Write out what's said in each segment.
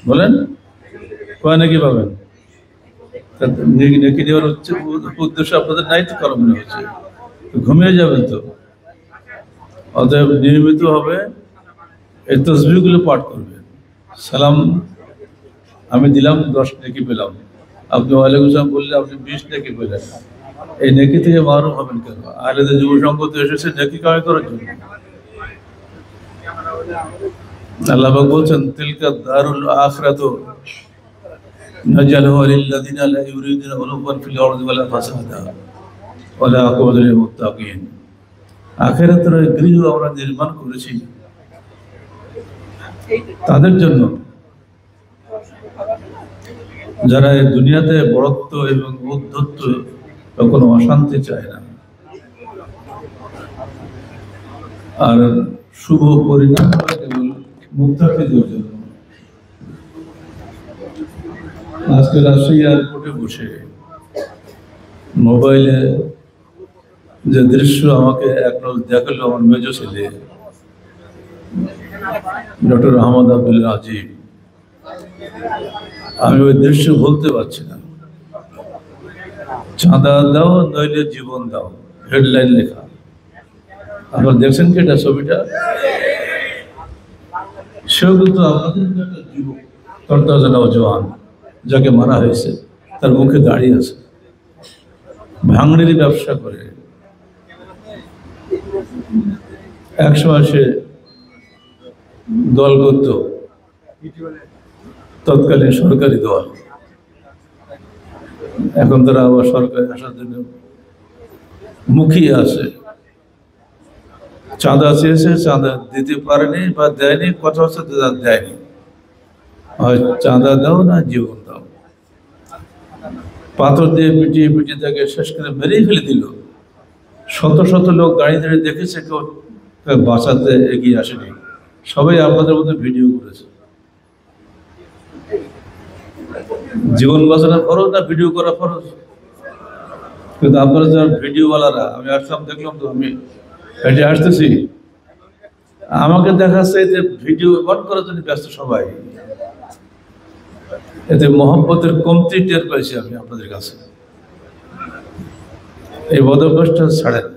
বলেন কয় নাকি পাবেন? নেকি দেওয়ার হচ্ছে উদ্দেশ্য আপনাদের নাই তো করা মনে হচ্ছে, ঘুমিয়ে যাবেন তো। অতএব নিয়মিত হবে এই তসবিহগুলো পাঠ করবেন। সালাম আমি দিলাম 10 নেকি পেলাম, আপনি ওয়ালাইকুম সালাম বললে আপনি 20 নেকি পেলেন। এই নেকি থেকে মারুম হবেন কেন? আহলেদের যুব সংঘ তো এসেছে নেকি কামাই করার জন্য। আল্লাহ পাক বলছেন তিলকা দারুল আখিরাতু নাজালুহা লিল্লাযিনা লা ইউরিদুনা উলুওয়ান ফিল আরদি ওয়ালা ফাসাদা ওয়ালা আকিবাতুল লিল মুত্তাকিন। আখিরাতের গৃহ আমরা নির্মাণ করেছি তাদের জন্য যারা এই দুনিয়াতে বড়ত্ব এবং উদ্ধত্ত কোনো অশান্তি চায় না, আর শুভ পরিণাম কেবল মুত্তাকিদের জন্য। আজকে রাজশাহী এয়ারপোর্টে বসে মোবাইলে যে দৃশ্য আমাকে এক নজর দেখালো আমার মেজ ছেলে ডক্টর আহমদ আব্দুল রাজীব, আমি ওই দৃশ্য ভুলতে পারছি না। চাঁদা দাও নইলে জীবন দাও, হেডলাইন লেখা। আপনারা দেখছেন কি এটা ছবিটা? সেও কিন্তু আপনাদের একটা যুবক, তরতাজা নওজোয়ান, যাকে মারা হয়েছে, তার মুখে দাঁড়িয়ে আছে, ভাঙড়ির ব্যবসা করে। একসময় সে দল করত, তৎকালীন সরকারি দল। এখন তারা আবার সরকারে আসার জন্য মুখিয়ে আছে। চাঁদা চেয়েছে, চাঁদা দিতে পারেনি বা দেয়নি, কথা হচ্ছে দেয়নি। হয় চাঁদা দাও না জীবন দাও। পাথর দিয়ে পিটিয়ে পিটিয়ে তাকে শেষ করে মেরেই ফেলে দিল। শত শত লোক দাঁড়িয়ে দাঁড়িয়ে দেখেছে, কেউ বাঁচাতে এগিয়ে আসেনি। সবাই আপনাদের মধ্যে ভিডিও করেছে। জীবন বাঁচানো ফরজ না ভিডিও করা ফরজ? কিন্তু আপনারা যারা ভিডিওওয়ালারা, আমি আসলাম দেখলাম তো, আমি হেঁটে আসতেছি, আমাকে দেখাচ্ছে যে ভিডিও অন করার জন্য ব্যস্ত সবাই। এতে মহব্বতের কমতি টের পাইছি আমি আপনাদের কাছে। এই বদভ্যাসটা ছাড়েন।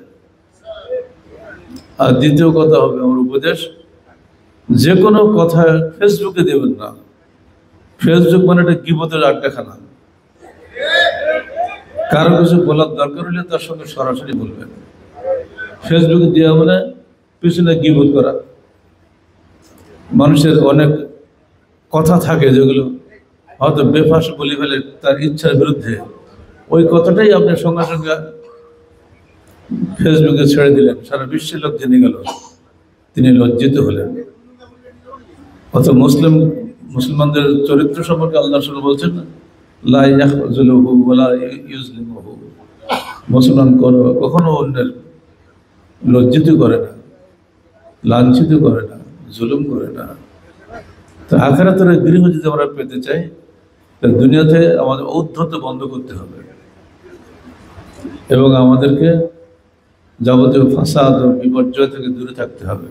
আর দ্বিতীয় কথা হবে আমার উপদেশ, যে কোনো কথা ফেসবুকে দেবেন না। ফেসবুক মানে একটা গীবতের আড্ডাখানা। কারো কিছু বলার দরকার হলে তার সঙ্গে সরাসরি বলবেন। ফেসবুকে দেওয়া মানে পিছনে গীবত করা। মানুষের অনেক কথা থাকে যেগুলো হয়তো বেফাস বলে ফেলে তার ইচ্ছার বিরুদ্ধে, ওই কথাটাই আপনি সঙ্গে সঙ্গে ফেসবুকে ছেড়ে দিলেন, সারা বিশ্বের লোক জেনে গেল, তিনি লজ্জিত হলেন। অত মুসলমানদের চরিত্র সম্পর্কে আল্লাহ রাসূল বলছেন, লা ইয়াখযুলুহু ওয়ালা ইউযলিমুহু। মুসলমান কখনো অন্যের লজ্জিত করে না, লাঞ্ছিত করে না, জুলুম করে না। তো আখিরাতের গৃহ যদি আমরা পেতে চাই, তাহলে দুনিয়াতে আমাদের ঔদ্ধত্য বন্ধ করতে হবে এবং আমাদেরকে যাবতীয় ফাসাদ ও বিপর্যয় থেকে দূরে থাকতে হবে।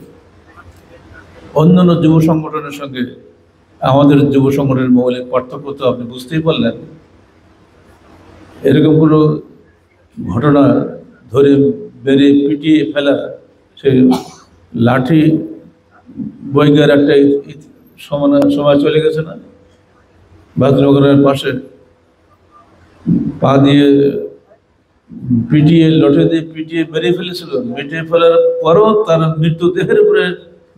অন্যান্য যুব সংগঠনের সঙ্গে আমাদের যুব সংগঠনের মৌলিক পার্থক্য তো আপনি বুঝতেই পারলেন। এরকম কোনো ঘটনা ধরে বেরিয়ে পিটিয়ে ফেলা, সেই লাঠি বৈজ্ঞার একটা সময় চলে গেছে না? বাথরুমের পাশে পা দিয়ে পিটিয়ে, লঠে দিয়ে পিটিয়ে বেরিয়ে ফেলেছিল। পিটিয়ে ফেলার পরও তার মৃত্যুদেহের উপরে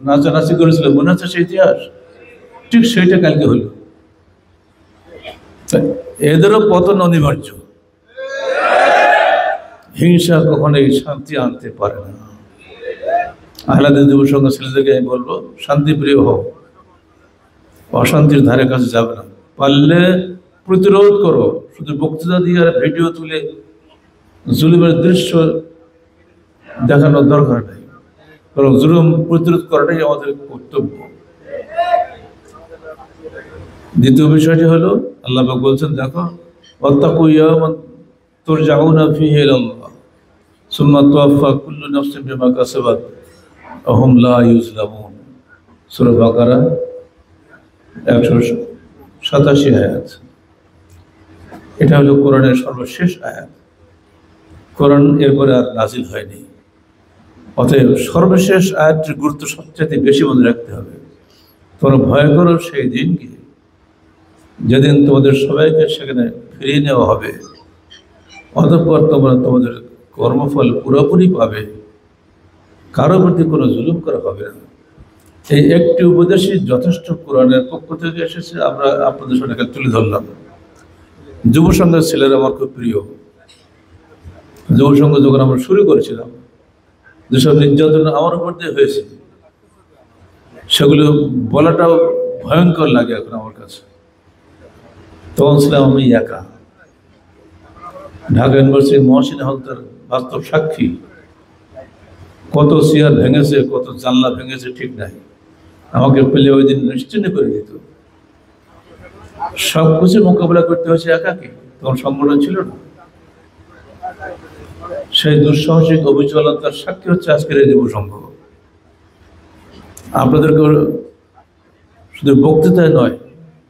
নাচানাচি করেছিল, মনে হচ্ছে সেই ইতিহাস। ঠিক সেইটা কালকে হলো। এদেরও পতন অনিবার্য। হিংসা কখনোই শান্তি আনতে পারে না। আহলাদের যুব সংঘ ছেলেদেরকে আমি বলবো, শান্তিপ্রিয় হোক, অশান্তির ধারে কাছে যাবে না। পারলে প্রতিরোধ করো। শুধু বক্তৃতা দিয়ে আর ভিডিও তুলে জুলুমের দৃশ্য দেখানোর দরকার নেই, বরং জুলুম প্রতিরোধ করাটাই আমাদের কর্তব্য। দ্বিতীয় বিষয়টি হলো, আল্লাহ পাক বলছেন, দেখো, ওয়াত্তাকু ইয়াওমান তুরজাউনা ফীহি ইলাল্লাহ সুম্মা তুওয়াফফা কুল্লু নাফসিন বিমা কাসাবাত ওয়া হুম লা ইউযলামুন। সূরা বাকারা 187 আয়াত। এটা হলো কোরআনের সর্বশেষ আয়াত। কোরআন এরপরে আর নাজিল হয়নি। অতএব সর্বশেষ আয়াতটির গুরুত্ব সবচেয়ে বেশি মনে রাখতে হবে। তোমরা ভয় করো সেই দিনকে যেদিন তোমাদের সবাইকে সেখানে ফিরিয়ে নেওয়া হবে, অতঃপর তোমরা তোমাদের কর্মফল পুরোপুরি পাবে, কারো প্রতি কোনো জুলুম করা হবে না। এই একটি উপদেশই যথেষ্ট কোরআনের পক্ষ থেকে এসেছে, আমরা আপনাদের সামনে তুলে ধরলাম। যুব সংঘের ছেলেরা আমার খুব প্রিয়। যুব সংঘ যখন আমরা শুরু করেছিলাম, যেসব নির্যাতন আমার উপর দিয়ে হয়েছে সেগুলো বলাটাও ভয়ঙ্কর লাগে এখন আমার কাছে। তখন ছিলাম আমি একা। ঢাকা ইউনিভার্সিটির মহসিন হল তার বাস্তব সাক্ষী। কত চেয়ার ভেঙেছে, কত জানলা ভেঙেছে ঠিক নাই। আমাকে পেলে ওই দিন নিশ্চিন্ন করে দিত। সব কিছু মোকাবিলা করতে হয়েছে একাকে, তখন সংগঠন ছিল না। সেই দুঃসাহসিক অবিচলতার সাক্ষী হচ্ছে আজকের এই যুব সংঘ। আপনাদেরকে শুধু বক্তৃতায় নয়,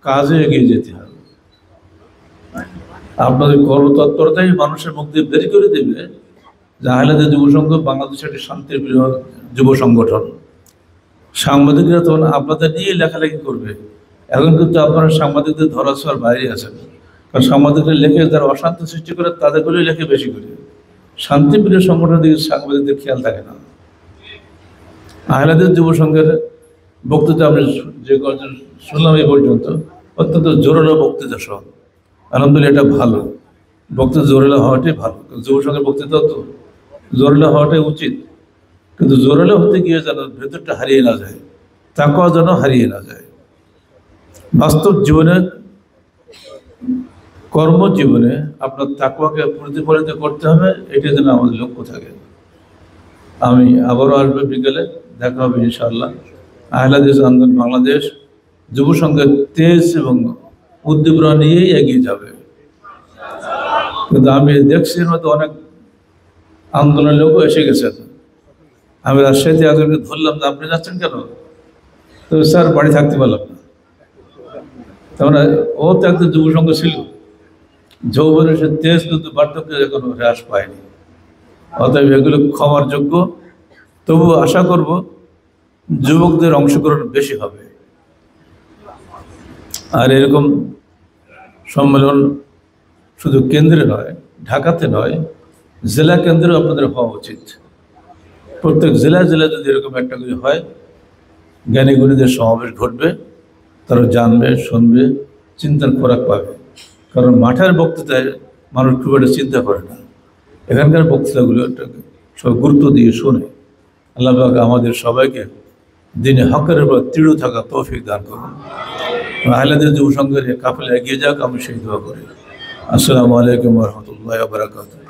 কাজে এগিয়ে যেতে হবে। আপনাদের কর্মতৎপরতাই মানুষের মুখ দিয়ে বের করে দেবে যে আহলাদের যুব সংঘ বাংলাদেশের একটি শান্তির প্রিয় যুব সংগঠন। সাংবাদিকরা তখন আপনাদের নিয়ে লেখালেখি করবে। এখন কিন্তু আপনারা সাংবাদিকদের ধরাছোঁয়ার বাইরে আছেন, কারণ সাংবাদিকরা লেখে যারা অশান্তি সৃষ্টি করে তাদেরগুলোই লেখে বেশি করে। শান্তিপ্রিয় সংগঠনের দিকে সাংবাদিকদের খেয়াল থাকে না। আহলাদের যুব সংঘের বক্তৃতা আমি যে কজন শুনলাম এই পর্যন্ত, অত্যন্ত জোরালো বক্তৃতা সব। আলহামদুলিল্লাহ, এটা ভালো। বক্তৃতা জোরালো হওয়াটাই ভালো। যুব সংঘের বক্তৃতা তো জোরালো হওয়াটাই উচিত, কিন্তু জোরালো হতে গিয়ে যেন ভেতরটা হারিয়ে না যায়, তাকওয়া যেন হারিয়ে না যায়। বাস্তব জীবনে, কর্মজীবনে আপনার তাকওয়াকে প্রতিফলিত করতে হবে, এটা যেন আমাদের লক্ষ্য থাকে। আমি আবারও আসবে বিকেলে, দেখা হবে ইনশাআল্লাহ। আহলাদিস আন্দোলন বাংলাদেশ যুব সংঘের তেজ এবং উদ্দীপনা নিয়েই এগিয়ে যাবে। কিন্তু আমি দেখছি এর মধ্যে অনেক আন্দোলনের লোকও এসে গেছে। আমি রাজশাহীতে একজনকে ধরলাম যে আপনি যাচ্ছেন কেন? তো স্যার বাড়ি থাকতে পারলাম না। তার ও তো একজন যুব সংঘ ছিল। যৌবনের সে তেজ কিন্তু পার্থক্য এখনো হ্রাস পায়নি। অতএব এগুলো ক্ষমার যোগ্য। তবু আশা করব যুবকদের অংশগ্রহণ বেশি হবে। আর এরকম সম্মেলন শুধু কেন্দ্রে নয়, ঢাকাতে নয়, জেলা কেন্দ্রেও আপনাদের হওয়া উচিত। প্রত্যেক জেলায় জেলায় যদি এরকম একটা করে হয়, জ্ঞানী গুণীদের সমাবেশ ঘটবে, তারা জানবে, শুনবে, চিন্তার খোরাক পাবে। কারণ মাঠের বক্তৃতায় মানুষ খুব একটা চিন্তা করে না। এখানকার বক্তৃতাগুলো সব গুরুত্ব দিয়ে শোনে। আল্লাহ পাক আমাদের সবাইকে দিনে হকের উপর দৃঢ় থাকা তৌফিক দান করুন। আহলাদের যুব সংঘের কাফেলা এগিয়ে যাক, আমি সেই দোয়া করি। আসসালামু আলাইকুম ওয়া রাহমাতুল্লাহি ওয়া বারাকাতুহু।